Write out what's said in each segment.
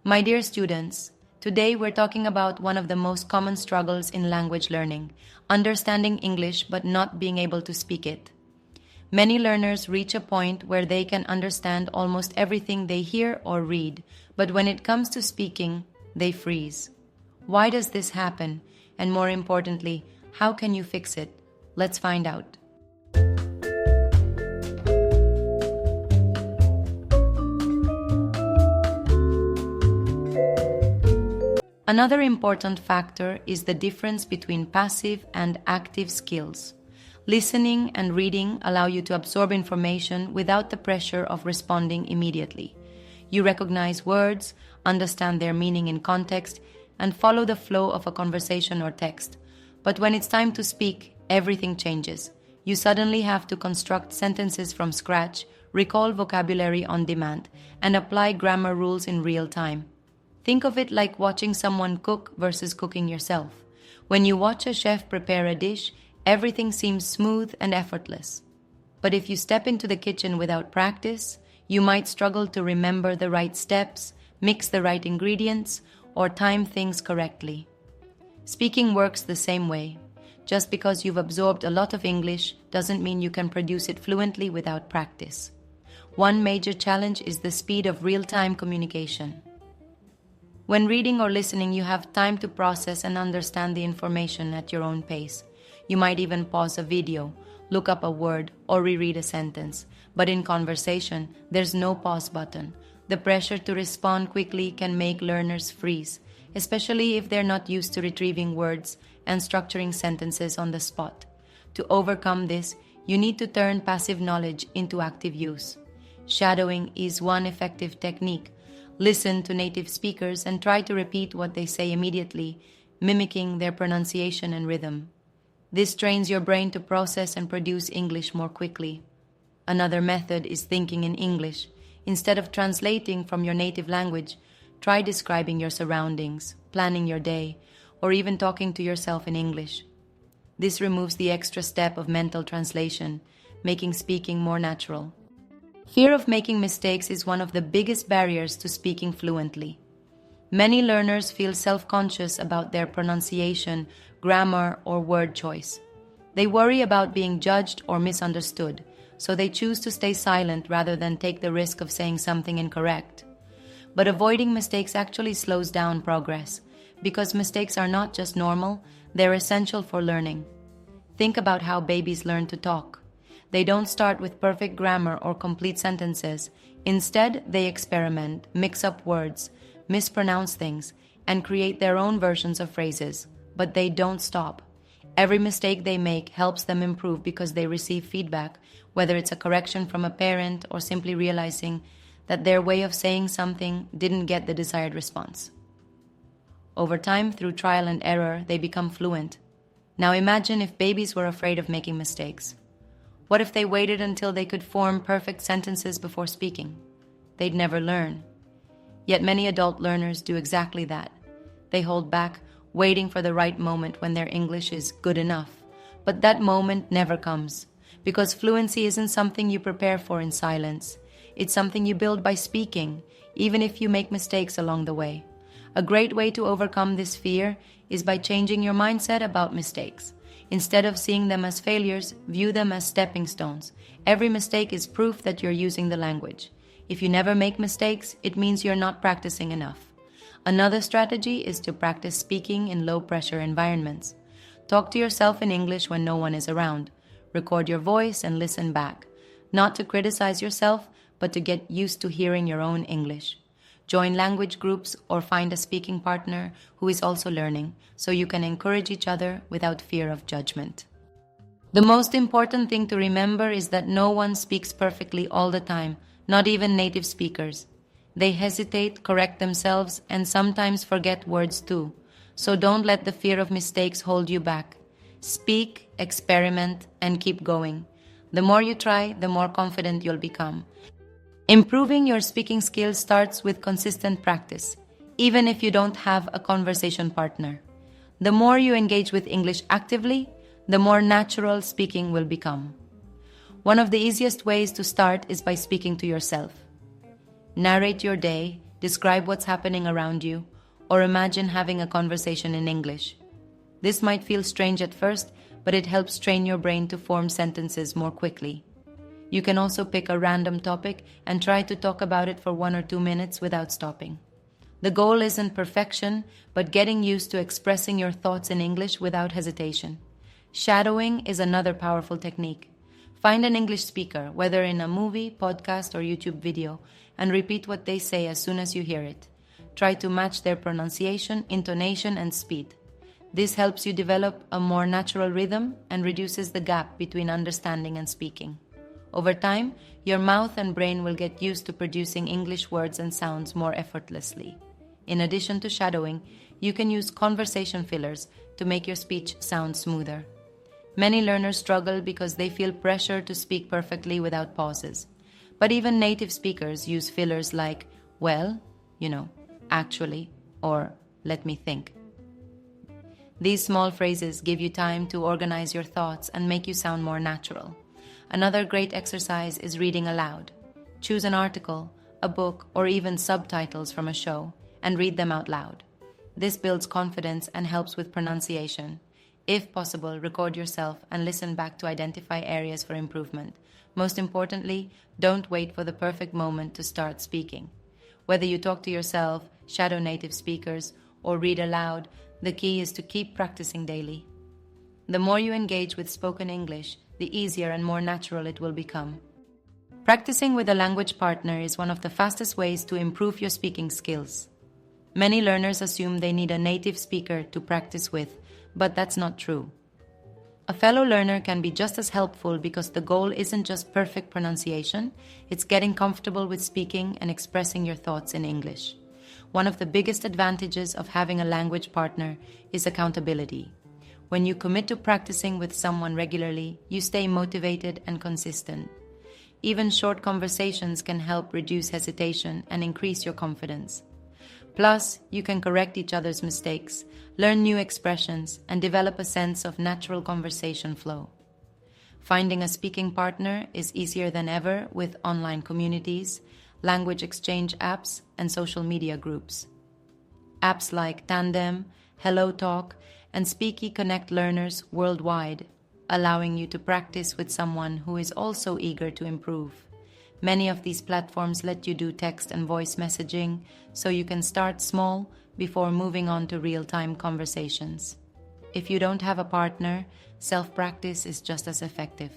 My dear students, today we're talking about one of the most common struggles in language learning, understanding English but not being able to speak it. Many learners reach a point where they can understand almost everything they hear or read, but when it comes to speaking, they freeze. Why does this happen? And more importantly, how can you fix it? Let's find out. Another important factor is the difference between passive and active skills. Listening and reading allow you to absorb information without the pressure of responding immediately. You recognize words, understand their meaning in context, and follow the flow of a conversation or text. But when it's time to speak, everything changes. You suddenly have to construct sentences from scratch, recall vocabulary on demand, and apply grammar rules in real time. Think of it like watching someone cook versus cooking yourself. When you watch a chef prepare a dish, everything seems smooth and effortless. But if you step into the kitchen without practice, you might struggle to remember the right steps, mix the right ingredients, or time things correctly. Speaking works the same way. Just because you've absorbed a lot of English doesn't mean you can produce it fluently without practice. One major challenge is the speed of real-time communication. When reading or listening, you have time to process and understand the information at your own pace. You might even pause a video, look up a word, or reread a sentence. But in conversation, there's no pause button. The pressure to respond quickly can make learners freeze, especially if they're not used to retrieving words and structuring sentences on the spot. To overcome this, you need to turn passive knowledge into active use. Shadowing is one effective technique. Listen to native speakers and try to repeat what they say immediately, mimicking their pronunciation and rhythm. This trains your brain to process and produce English more quickly. Another method is thinking in English. Instead of translating from your native language, try describing your surroundings, planning your day, or even talking to yourself in English. This removes the extra step of mental translation, making speaking more natural. Fear of making mistakes is one of the biggest barriers to speaking fluently. Many learners feel self-conscious about their pronunciation, grammar, or word choice. They worry about being judged or misunderstood, so they choose to stay silent rather than take the risk of saying something incorrect. But avoiding mistakes actually slows down progress, because mistakes are not just normal, they're essential for learning. Think about how babies learn to talk. They don't start with perfect grammar or complete sentences. Instead, they experiment, mix up words, mispronounce things, and create their own versions of phrases. But they don't stop. Every mistake they make helps them improve because they receive feedback, whether it's a correction from a parent or simply realizing that their way of saying something didn't get the desired response. Over time, through trial and error, they become fluent. Now imagine if babies were afraid of making mistakes. What if they waited until they could form perfect sentences before speaking? They'd never learn. Yet many adult learners do exactly that. They hold back, waiting for the right moment when their English is good enough. But that moment never comes, because fluency isn't something you prepare for in silence. It's something you build by speaking, even if you make mistakes along the way. A great way to overcome this fear is by changing your mindset about mistakes. Instead of seeing them as failures, view them as stepping stones. Every mistake is proof that you're using the language. If you never make mistakes, it means you're not practicing enough. Another strategy is to practice speaking in low-pressure environments. Talk to yourself in English when no one is around. Record your voice and listen back. Not to criticize yourself, but to get used to hearing your own English. Join language groups or find a speaking partner who is also learning, so you can encourage each other without fear of judgment. The most important thing to remember is that no one speaks perfectly all the time, not even native speakers. They hesitate, correct themselves, and sometimes forget words too. So don't let the fear of mistakes hold you back. Speak, experiment, and keep going. The more you try, the more confident you'll become. Improving your speaking skills starts with consistent practice, even if you don't have a conversation partner. The more you engage with English actively, the more natural speaking will become. One of the easiest ways to start is by speaking to yourself. Narrate your day, describe what's happening around you, or imagine having a conversation in English. This might feel strange at first, but it helps train your brain to form sentences more quickly. You can also pick a random topic and try to talk about it for 1 or 2 minutes without stopping. The goal isn't perfection, but getting used to expressing your thoughts in English without hesitation. Shadowing is another powerful technique. Find an English speaker, whether in a movie, podcast, or YouTube video, and repeat what they say as soon as you hear it. Try to match their pronunciation, intonation, and speed. This helps you develop a more natural rhythm and reduces the gap between understanding and speaking. Over time, your mouth and brain will get used to producing English words and sounds more effortlessly. In addition to shadowing, you can use conversation fillers to make your speech sound smoother. Many learners struggle because they feel pressure to speak perfectly without pauses. But even native speakers use fillers like, well, actually, or let me think. These small phrases give you time to organize your thoughts and make you sound more natural. Another great exercise is reading aloud. Choose an article, a book, or even subtitles from a show and read them out loud. This builds confidence and helps with pronunciation. If possible, record yourself and listen back to identify areas for improvement. Most importantly, don't wait for the perfect moment to start speaking. Whether you talk to yourself, shadow native speakers, or read aloud, the key is to keep practicing daily. The more you engage with spoken English, the easier and more natural it will become. Practicing with a language partner is one of the fastest ways to improve your speaking skills. Many learners assume they need a native speaker to practice with, but that's not true. A fellow learner can be just as helpful because the goal isn't just perfect pronunciation, it's getting comfortable with speaking and expressing your thoughts in English. One of the biggest advantages of having a language partner is accountability. When you commit to practicing with someone regularly, you stay motivated and consistent. Even short conversations can help reduce hesitation and increase your confidence. Plus, you can correct each other's mistakes, learn new expressions, and develop a sense of natural conversation flow. Finding a speaking partner is easier than ever with online communities, language exchange apps, and social media groups. Apps like Tandem, HelloTalk, and Speaky connect learners worldwide, allowing you to practice with someone who is also eager to improve. Many of these platforms let you do text and voice messaging, so you can start small before moving on to real-time conversations. If you don't have a partner, self-practice is just as effective.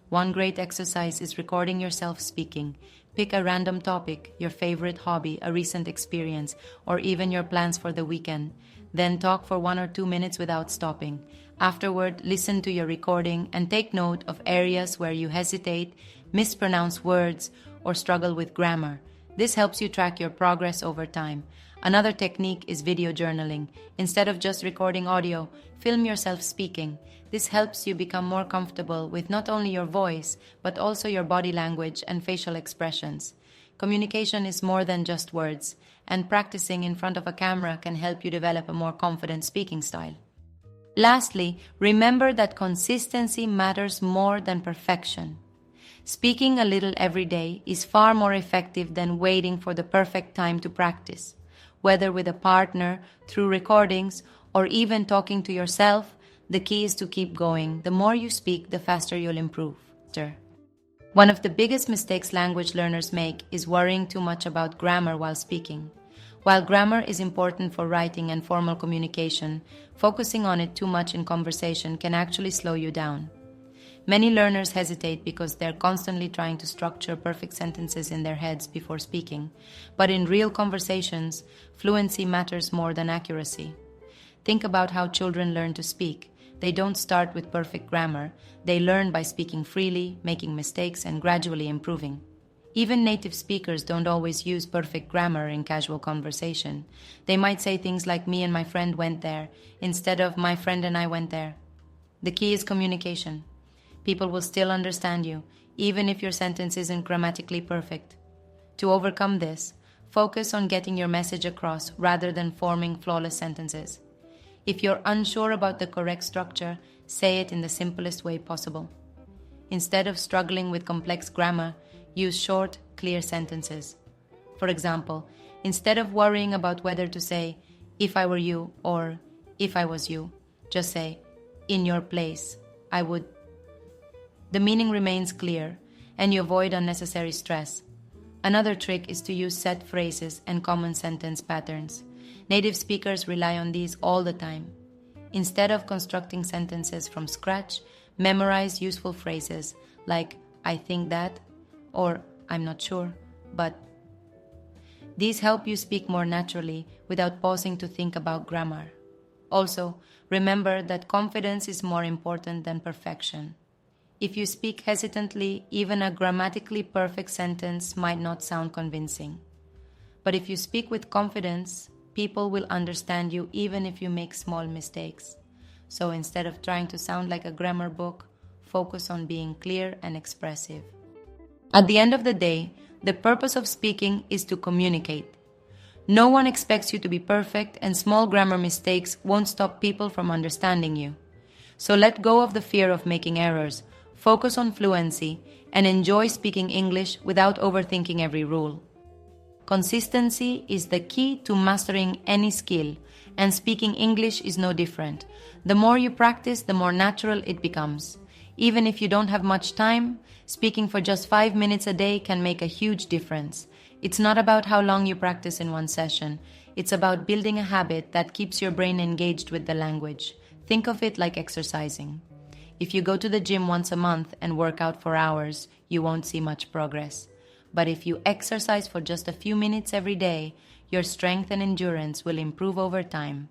One great exercise is recording yourself speaking. Pick a random topic, your favorite hobby, a recent experience, or even your plans for the weekend. Then talk for 1 or 2 minutes without stopping. Afterward, listen to your recording and take note of areas where you hesitate, mispronounce words, or struggle with grammar. This helps you track your progress over time. Another technique is video journaling. Instead of just recording audio, film yourself speaking. This helps you become more comfortable with not only your voice, but also your body language and facial expressions. Communication is more than just words, and practicing in front of a camera can help you develop a more confident speaking style. Lastly, remember that consistency matters more than perfection. Speaking a little every day is far more effective than waiting for the perfect time to practice. Whether with a partner, through recordings, or even talking to yourself, the key is to keep going. The more you speak, the faster you'll improve. One of the biggest mistakes language learners make is worrying too much about grammar while speaking. While grammar is important for writing and formal communication, focusing on it too much in conversation can actually slow you down. Many learners hesitate because they're constantly trying to structure perfect sentences in their heads before speaking. But in real conversations, fluency matters more than accuracy. Think about how children learn to speak. They don't start with perfect grammar. They learn by speaking freely, making mistakes, and gradually improving. Even native speakers don't always use perfect grammar in casual conversation. They might say things like "me and my friend went there" instead of "my friend and I went there." The key is communication. People will still understand you, even if your sentence isn't grammatically perfect. To overcome this, focus on getting your message across rather than forming flawless sentences. If you're unsure about the correct structure, say it in the simplest way possible. Instead of struggling with complex grammar, use short, clear sentences. For example, Instead of worrying about whether to say, if I were you or if I was you, just say, in your place, I would. The meaning remains clear, and you avoid unnecessary stress. Another trick is to use set phrases and common sentence patterns. Native speakers rely on these all the time. Instead of constructing sentences from scratch, memorize useful phrases like I think that or I'm not sure, but. These help you speak more naturally without pausing to think about grammar. Also, remember that confidence is more important than perfection. If you speak hesitantly, even a grammatically perfect sentence might not sound convincing. But if you speak with confidence, people will understand you even if you make small mistakes. So instead of trying to sound like a grammar book, focus on being clear and expressive. At the end of the day, the purpose of speaking is to communicate. No one expects you to be perfect, and small grammar mistakes won't stop people from understanding you. So let go of the fear of making errors, focus on fluency, and enjoy speaking English without overthinking every rule. Consistency is the key to mastering any skill, and speaking English is no different. The more you practice, the more natural it becomes. Even if you don't have much time, speaking for just 5 minutes a day can make a huge difference. It's not about how long you practice in one session. It's about building a habit that keeps your brain engaged with the language. Think of it like exercising. If you go to the gym once a month and work out for hours, you won't see much progress. But if you exercise for just a few minutes every day, your strength and endurance will improve over time.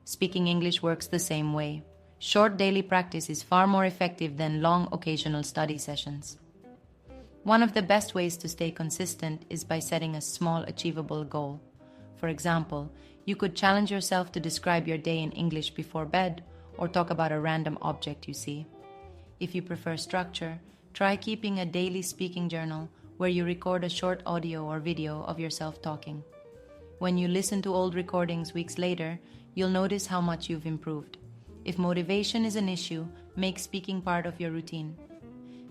Speaking English works the same way. Short daily practice is far more effective than long occasional study sessions. One of the best ways to stay consistent is by setting a small, achievable goal. For example, you could challenge yourself to describe your day in English before bed, or talk about a random object you see. If you prefer structure, try keeping a daily speaking journal where you record a short audio or video of yourself talking. When you listen to old recordings weeks later, you'll notice how much you've improved. If motivation is an issue, make speaking part of your routine.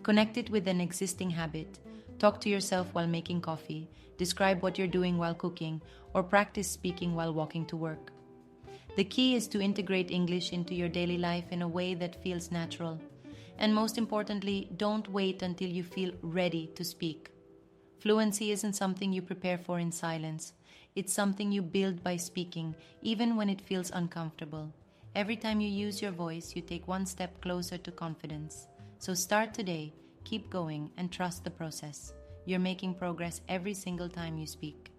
Connect it with an existing habit. Talk to yourself while making coffee, describe what you're doing while cooking, or practice speaking while walking to work. The key is to integrate English into your daily life in a way that feels natural. And most importantly, don't wait until you feel ready to speak. Fluency isn't something you prepare for in silence. It's something you build by speaking, even when it feels uncomfortable. Every time you use your voice, you take one step closer to confidence. So start today, keep going, and trust the process. You're making progress every single time you speak.